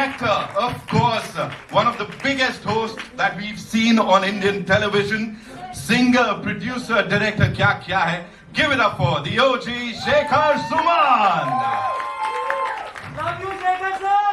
actor, of course, one of the biggest hosts that we've seen on Indian television, singer, producer, director, kya hai. Give it up for the OG Shekhar Suman. Love you, Shekhar sir.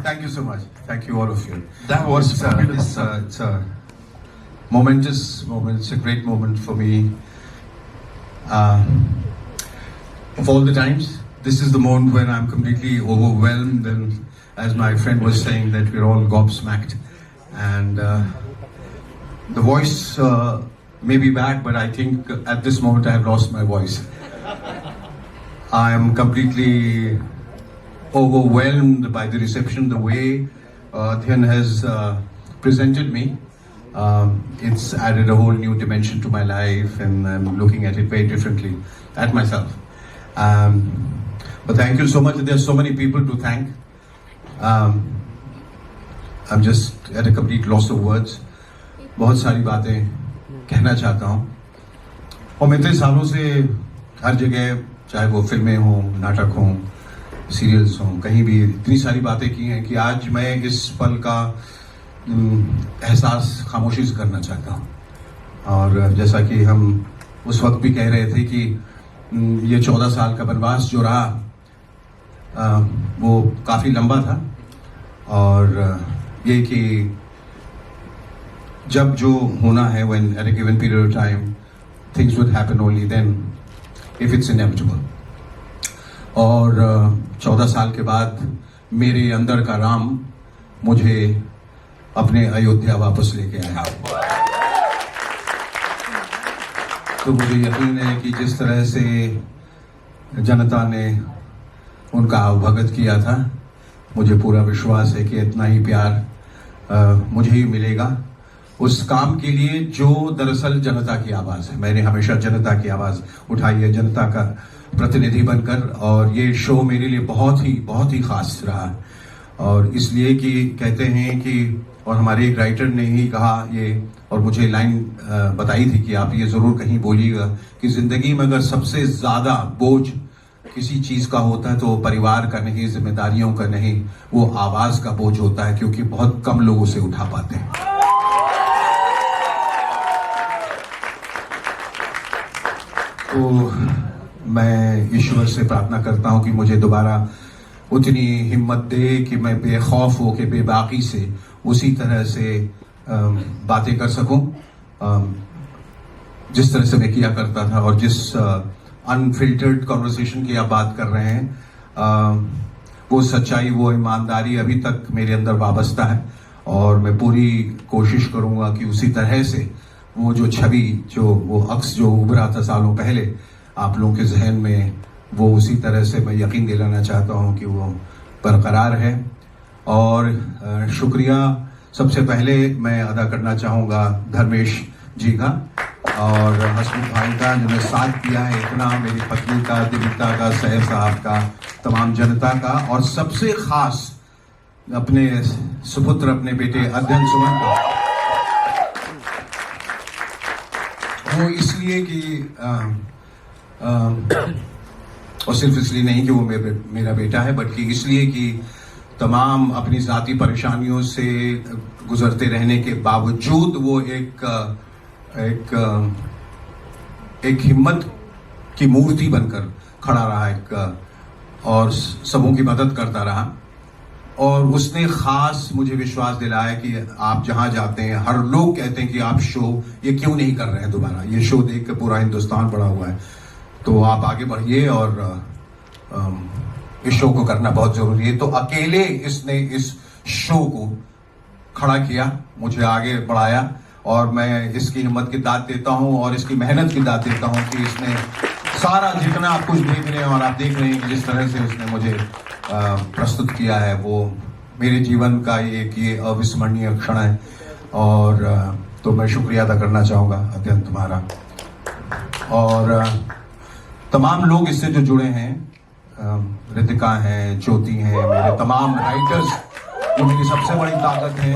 Thank you so much. Thank you all of you. That was fabulous. It's a momentous moment. It's a great moment for me. Of all the times, this is the moment when I'm completely overwhelmed, and as my friend was saying, that we're all gobsmacked, and the voice may be back, but I think at this moment I have lost my voice. I am completely overwhelmed by the reception, the way Dhyan has presented me. It's added a whole new dimension to my life, and I'm looking at it very differently, at myself. But thank you so much. There's so many people to thank. I'm just at a complete loss of words. बहुत सारी बातें कहना चाहता हूँ, और मैं इतने सालों से हर जगह, चाहे वो फिल्में हों, नाटक हों, सीरियल्स हों, कहीं भी इतनी सारी बातें की हैं कि आज मैं इस पल का एहसास खामोशी से करना चाहता हूँ। और जैसा कि हम उस वक्त भी कह रहे थे कि ये 14 साल का वनवास जो रहा वो काफ़ी लंबा था, और ये कि जब जो होना है, when at a given period of time things would happen only then if it's inevitable. और 14 साल के बाद मेरे अंदर का राम मुझे अपने अयोध्या वापस लेके आया। तो मुझे यकीन है कि जिस तरह से जनता ने उनका आवभगत किया था, मुझे पूरा विश्वास है कि इतना ही प्यार मुझे ही मिलेगा उस काम के लिए जो दरअसल जनता की आवाज़ है। मैंने हमेशा जनता की आवाज़ उठाई है, जनता का प्रतिनिधि बनकर, और ये शो मेरे लिए बहुत ही खास रहा। और इसलिए कि कहते हैं कि, और हमारे एक राइटर ने ही कहा ये, और मुझे लाइन बताई थी कि आप ये ज़रूर कहीं बोलिएगा कि ज़िंदगी में अगर सबसे ज़्यादा बोझ किसी चीज़ का होता है तो परिवार का नहीं, जिम्मेदारियों का नहीं, वो आवाज़ का बोझ होता है, क्योंकि बहुत कम लोग उसे उठा पाते हैं। तो मैं ईश्वर से प्रार्थना करता हूँ कि मुझे दोबारा उतनी हिम्मत दे कि मैं बेखौफ हो के बेबाकी से उसी तरह से बातें कर सकूं जिस तरह से मैं किया करता था, और जिस अनफिल्टर्ड कॉन्वर्सेशन की आप बात कर रहे हैं, वो सच्चाई, वो ईमानदारी अभी तक मेरे अंदर वाबस्ता है, और मैं पूरी कोशिश करूंगा कि उसी तरह से वो जो छवि, जो वो अक्स जो उभरा था सालों पहले आप लोगों के जहन में, वो उसी तरह से मैं यकीन दिलाना चाहता हूँ कि वो बरकरार है। और शुक्रिया सबसे पहले मैं अदा करना चाहूँगा धर्मेश जी का और हसमुख भाई का, जिन्होंने साथ दिया है इतना, मेरी पत्नी का, दिविता का, सैफ साहब का, तमाम जनता का, और सबसे खास अपने सुपुत्र, अपने बेटे अध्ययन सुमन का। वो इसलिए कि और सिर्फ इसलिए नहीं कि वो मेरा बेटा है, बल्कि इसलिए कि तमाम अपनी ज़ाती परेशानियों से गुजरते रहने के बावजूद वो एक हिम्मत की मूर्ति बनकर खड़ा रहा, और सबों की मदद करता रहा। और उसने ख़ास मुझे विश्वास दिलाया कि आप जहाँ जाते हैं, हर लोग कहते हैं कि आप शो ये क्यों नहीं कर रहे हैं दोबारा, ये शो देख कर पूरा हिंदुस्तान पड़ा हुआ है, तो आप आगे बढ़िए, और इस शो को करना बहुत ज़रूरी है। तो अकेले इसने इस शो को खड़ा किया, मुझे आगे बढ़ाया, और मैं इसकी हिम्मत की दाद देता हूँ और इसकी मेहनत की दाद देता हूँ कि इसने सारा जितना आप कुछ देख रहे हैं, और आप देख रहे हैं कि जिस तरह से उसने मुझे प्रस्तुत किया है, वो मेरे जीवन का एक ये अविस्मरणीय क्षण है। और तो मैं शुक्रिया अदा करना चाहूँगा अध्ययन तुम्हारा, और तमाम लोग इससे जो जुड़े हैं, रितिका हैं, ज्योति हैं, मेरे तमाम राइटर्स जो मेरी सबसे बड़ी ताकत है,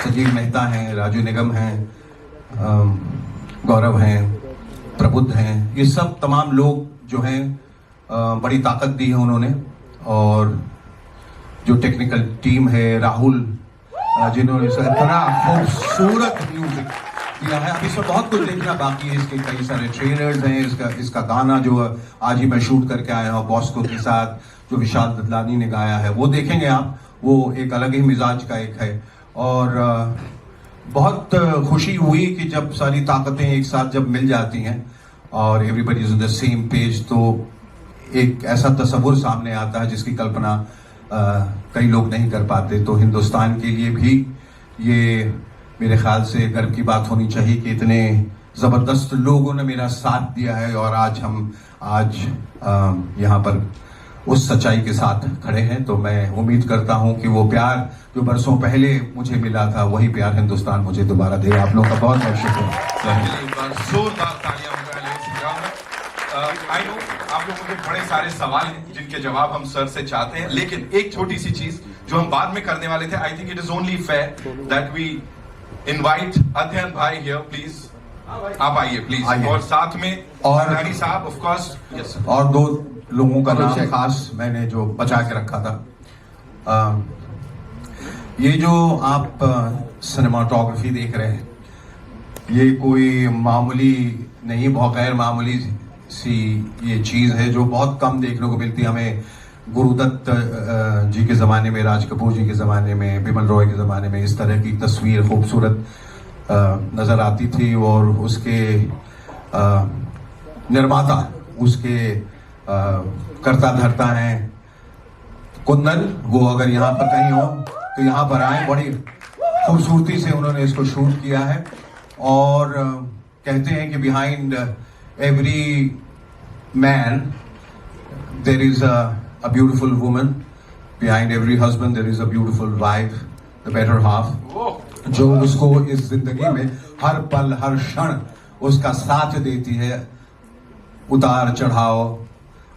सजीव मेहता हैं, राजू निगम हैं, गौरव हैं, प्रबुद्ध हैं, ये सब तमाम लोग जो हैं बड़ी ताकत दी है उन्होंने, और जो टेक्निकल टीम है, राहुल, जिन्होंने इतना खूबसूरत म्यूजिक दिया है। अभी इसमें बहुत कुछ देखना बाकी है, इसके कई सारे ट्रेलर्स हैं। इसका गाना जो आज ही मैं शूट करके आया हूँ बॉस्को के साथ, जो विशाल ददलानी ने गाया है, वो देखेंगे आप। वो एक अलग ही मिजाज का एक है। और बहुत खुशी हुई कि जब सारी ताकतें एक साथ जब मिल जाती हैं और everybody is on the same page, तो एक ऐसा तस्वुर सामने आता है जिसकी कल्पना कई लोग नहीं कर पाते। तो हिंदुस्तान के लिए भी ये मेरे ख्याल से गर्व की बात होनी चाहिए कि इतने ज़बरदस्त लोगों ने मेरा साथ दिया है और आज हम यहाँ पर उस सच्चाई के साथ खड़े हैं। तो मैं उम्मीद करता हूं कि वो प्यार जो बरसों पहले मुझे मिला था, वही प्यार हिंदुस्तान मुझे दोबारा दे। आप लोगों का बहुत बहुत शुक्रिया। एक बार जोरदार तालियां आई नो आप लोगों के बड़े सारे सवाल हैं जिनके जवाब हम सर से चाहते हैं, लेकिन एक छोटी सी चीज जो हम बाद में करने वाले थे, I think it is only fair that we invite Adhyayan भाई हियर, प्लीज आप आइए प्लीज। और साथ में और नारी साहब ऑफ कोर्स, यस, और दो लोगों का नाम खास मैंने जो बचा के रखा था। ये जो आप सिनेमाटोग्राफी देख रहे हैं, ये कोई मामूली नहीं, बहुत गैर मामूली सी ये चीज है जो बहुत कम देखने को मिलती है हमें। गुरुदत्त जी के ज़माने में, राज कपूर जी के ज़माने में, बिमल रॉय के ज़माने में इस तरह की तस्वीर खूबसूरत नज़र आती थी। और उसके निर्माता, उसके करता धरता है कुंदन, वो अगर यहाँ पर कहीं हो तो यहाँ पर आए। बड़ी खूबसूरती से उन्होंने इसको शूट किया है। और कहते हैं कि behind every man there is a beautiful woman, behind every husband there is a beautiful wife, the better half, जो उसको इस जिंदगी में हर पल हर क्षण उसका साथ देती है, उतार चढ़ाव,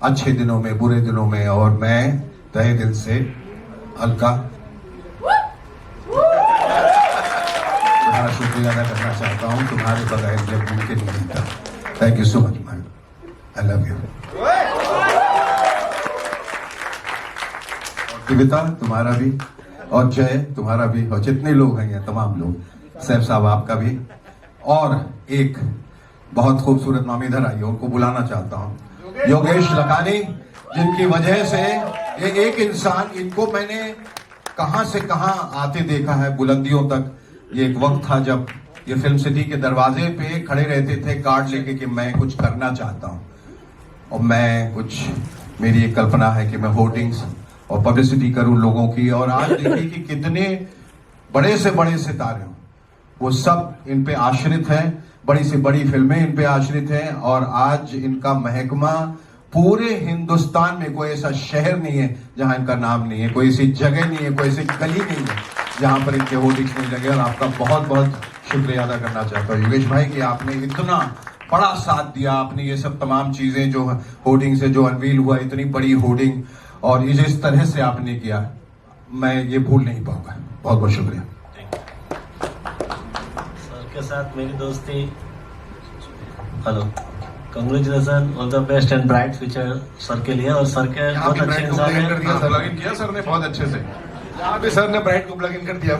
अच्छे दिनों में, बुरे दिनों में। और मैं तहे दिल से अलका तुम्हारा शुक्रिया अदा करना चाहता हूँ। तुम्हारे बगैर जब मुमकिन नहीं था। Thank you so much ma'am, I love you. Divita तुम्हारा भी, और जय तुम्हारा भी, और जितने लोग हैं तमाम लोग, सैफ साहब आपका भी। और एक बहुत खूबसूरत नाम इधर आइए, उनको बुलाना चाहता हूँ, योगेश लकानी, जिनकी वजह से ये एक इंसान, इनको मैंने कहां से कहां आते देखा है बुलंदियों तक। ये एक वक्त था जब ये फिल्म सिटी के दरवाजे पे खड़े रहते थे कार्ड लेके कि मैं कुछ करना चाहता हूँ, और मैं कुछ, मेरी एक कल्पना है कि मैं होर्डिंग्स और पब्लिसिटी करूं लोगों की। और आज देखिए कि कितने बड़े से बड़े सितारे हैं, वो सब इन पे आश्रित हैं, बड़ी से बड़ी फिल्में इन पे आश्रित हैं। और आज इनका महकमा पूरे हिंदुस्तान में, कोई ऐसा शहर नहीं है जहां इनका नाम नहीं है, कोई ऐसी जगह नहीं है, कोई ऐसी गली नहीं है जहां पर इनके होर्डिंग्स नहीं लगे। और आपका बहुत बहुत शुक्रिया अदा करना चाहता हूँ योगेश भाई कि आपने इतना बड़ा साथ दिया। आपने ये सब तमाम चीजें जो होर्डिंग से जो अनवील हुआ, इतनी बड़ी होर्डिंग, और ये जिस तरह से आपने किया, मैं ये भूल नहीं पाऊंगा। बहुत बहुत शुक्रिया। सर के साथ मेरी दोस्ती, hello, congratulation, all the best and bright future sir के लिए। और सर के बहुत अच्छे इंसान हैं। प्लग इन किया सर ने बहुत अच्छे से, यहाँ पे सर ने ब्राइट को प्लग इन कर दिया।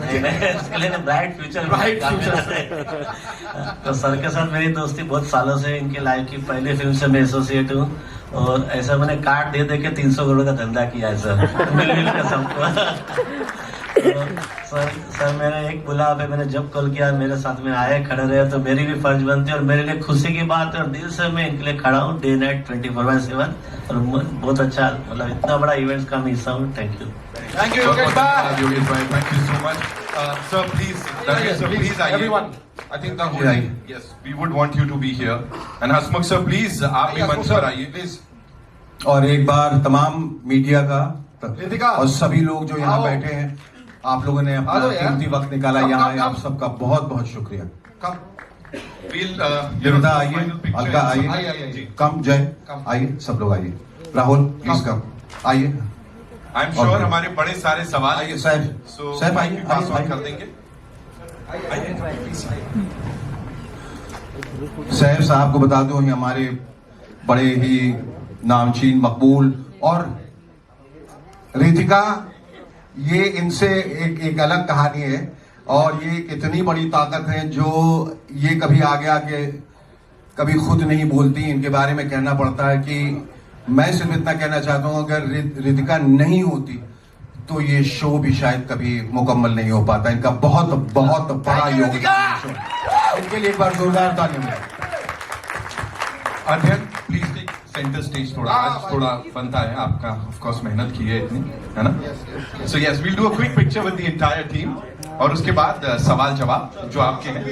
उसके लिए ब्राइट फ्यूचर, ब्राइट फ्यूचर। तो सर के साथ मेरी दोस्ती बहुत सालों से, इनकी लाइफ की पहली फिल्म से मैं एसोसिएट हूँ। और ऐसा मैंने कार्ड दे के 300 करोड़ का धंधा किया है सर, मिल के सबको। तो सर मैंने एक बुला पे मैंने जब कॉल किया, मेरे साथ में आए, खड़े रहे, तो मेरी भी फर्ज बनती है और मेरे लिए खुशी की बात है। और दिल से मैं इनके लिए खड़ा हूँ, डे नाइट 24/7। और बहुत अच्छा, मतलब इतना बड़ा इवेंट्स का मैं हिस्सा हूँ। Thank you. Thank you, Yogesh bhai. Thank you so much. Sir, please, please, everyone. I think the yes, we would want you to be here. And Hasmukh sir, please, आप भी मंच पर आइए, please. और एक बार तमाम मीडिया का और सभी लोग जो यहाँ बैठे हैं, आप लोगों ने अपना कीमती वक्त निकाला यहाँ आए, आप सबका बहुत बहुत शुक्रिया। देवता आइए, अलका आइए, कम जय आइए, सब लोग आइए, राहुल प्लीज कम आइए। आई एम श्योर हमारे बड़े सारे सवाल आइए, सैफ आइए, पास ऑन कर देंगे। सैफ साहब को बता दो, ये हमारे बड़े ही नामचीन, मकबूल और रितिका, ये इनसे एक अलग कहानी है और ये इतनी बड़ी ताकत है जो ये कभी आगे आके कभी खुद नहीं बोलती, इनके बारे में कहना पड़ता है कि मैं सिर्फ इतना कहना चाहता हूं अगर रितिका नहीं होती तो ये शो भी शायद कभी मुकम्मल नहीं हो पाता। इनका बहुत बहुत बड़ा योगदान है। इनके लिए एक बार जोरदार तालियां। अध्ययन प्लीज टेक सेंटर स्टेज। थोड़ा आज थोड़ा बनता है आपका, ऑफ कोर्स मेहनत की है इतनी, है ना? So yes, we'll do a quick picture with the entire team और उसके बाद सवाल जवाब जो आपके हैं।